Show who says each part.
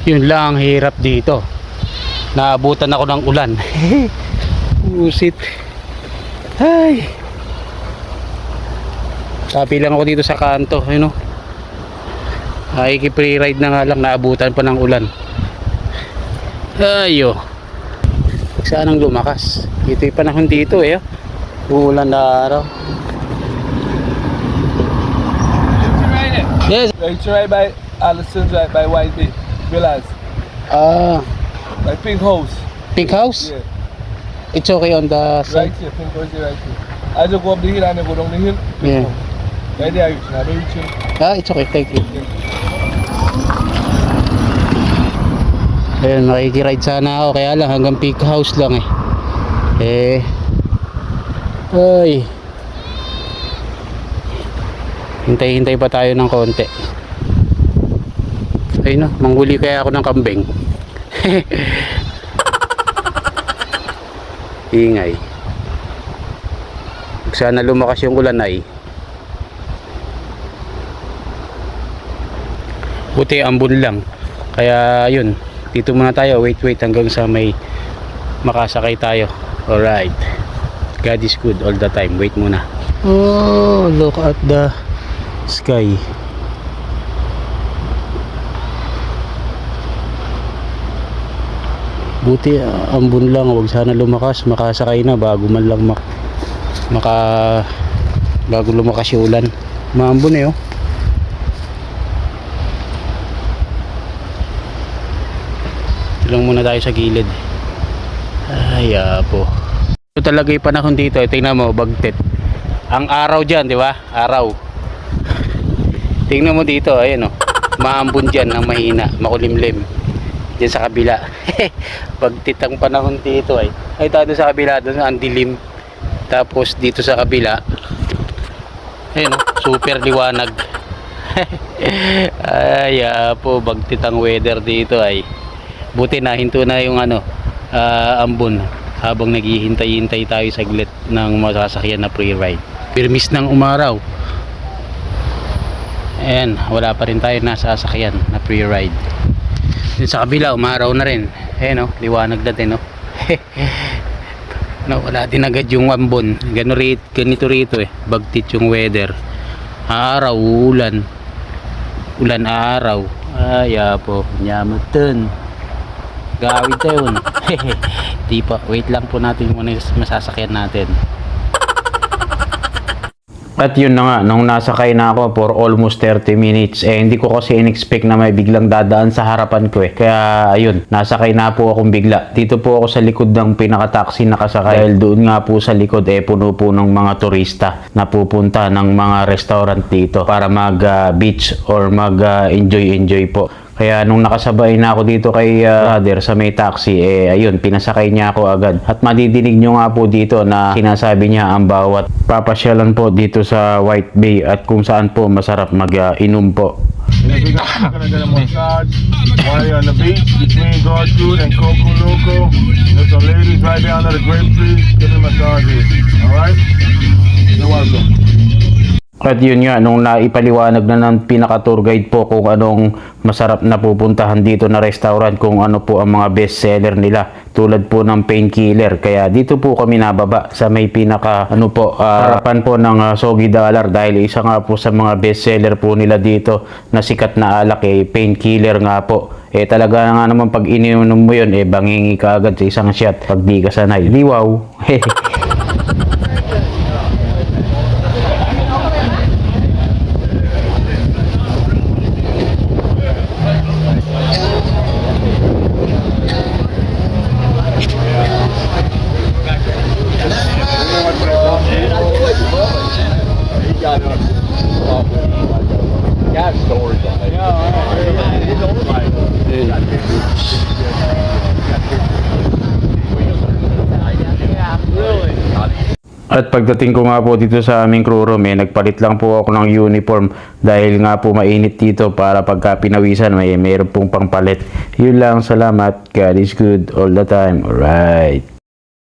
Speaker 1: Yun lang ang hirap dito. Naabutan ako ng ulan. Usit. Ay. Tapi lang ako dito sa kanto, you know. Free ride na nga lang, naabutan pa ng ulan. Ayo. Sanang lumakas. Ito yung panahon dito eh. Ulan na araw. Yes.
Speaker 2: It's right by Allison's, right by White Villas. By Pink House.
Speaker 1: Pink House?
Speaker 2: Yeah.
Speaker 1: It's okay on the side.
Speaker 2: Right here, Pink House is right here. I just go up the hill and then go down the hill.
Speaker 1: Yeah.
Speaker 2: Right there, you should have reaching.
Speaker 1: It's okay. Thank you. Ayun, makikiride sana ako. Kaya lang, hanggang Pink House lang eh. Ay. Hintay-hintay pa tayo ng konti. Ayun, manghuli kaya ako ng kambing. Ingay. Sana lumakas yung ulan ay. Buti ambon lang. Kaya yun, dito muna tayo. Wait hanggang sa may makasakay tayo. Alright. God is good all the time. Wait muna. Oh, look at the sky. Buti ambon lang. Huwag sana lumakas. Makasakay na bago man lang bago lumakas yung ulan. Maambon eh oh. Lang muna tayo sa gilid. Ay po. Ito talaga yung panahon dito. Tingnan mo, bagtit. Ang araw dyan, di ba? Araw. Tingnan mo dito, ayan oh. Maambon dyan ng mahina, makulimlim. Diyan sa kabila. Bagtit ang panahon dito ay. Ay tayo sa kabila, doon ang dilim. Tapos dito sa kabila, ayan oh, super liwanag. Ay po, bagtit ang weather dito ay. Buti na hinto na yung ambon habang naghihintay-hintay tayo saglit ng masasakyan na pre-ride. Pirmis ng umaraw. Ayan, wala pa rin tayo na sasakyan na pre-ride. Din sa kabila umaraw na rin. Ayan oh, liwanag na din oh. No, wala din agad yung ambon. Ganito rito eh. Bagtit yung weather. Araw, ulan. Ulan araw. Ay po, nyamatan. Gawin tayo. Di pa, wait lang po natin muna masasakyan natin. At yun na nga, nung nasakay na ako for almost 30 minutes, hindi ko kasi in-expect na may biglang dadaan sa harapan ko eh. Kaya ayun, nasakay na po akong bigla. Dito po ako sa likod ng pinaka-taxi nakasakay. Dahil doon nga po sa likod puno po ng mga turista na pupunta ng mga restaurant dito para mag-beach or mag-enjoy po. Kaya nung nakasabay na ako dito kay brother sa may taxi, ayun, pinasakay niya ako agad. At madidinig nyo nga po dito na sinasabi niya ang bawat papasyalan po dito sa White Bay at kung saan po masarap mag-inom po.
Speaker 2: Gonna get a massage while you're on the beach between Gertrude and Coco Loco. There's some ladies right there under the grape trees giving massages. Alright? You're welcome.
Speaker 1: At yun nga, nung naipaliwanag na ng pinaka-tour guide po kung anong masarap na pupuntahan dito na restaurant, kung ano po ang mga best seller nila, tulad po ng Painkiller. Kaya dito po kami nababa sa may pinaka harapan po ng Soggy Dollar, dahil isa nga po sa mga best seller po nila dito na sikat na alak Painkiller nga po. Talaga nga naman pag ininom mo yun, bangingi ka agad sa isang shot pag di ka sanay. Di wow. At pagdating ko nga po dito sa aming crew room, nagpalit lang po ako ng uniform dahil nga po mainit dito para pagka pinawisan mayroon pong pangpalit. Yun lang, salamat. God is good all the time. Alright.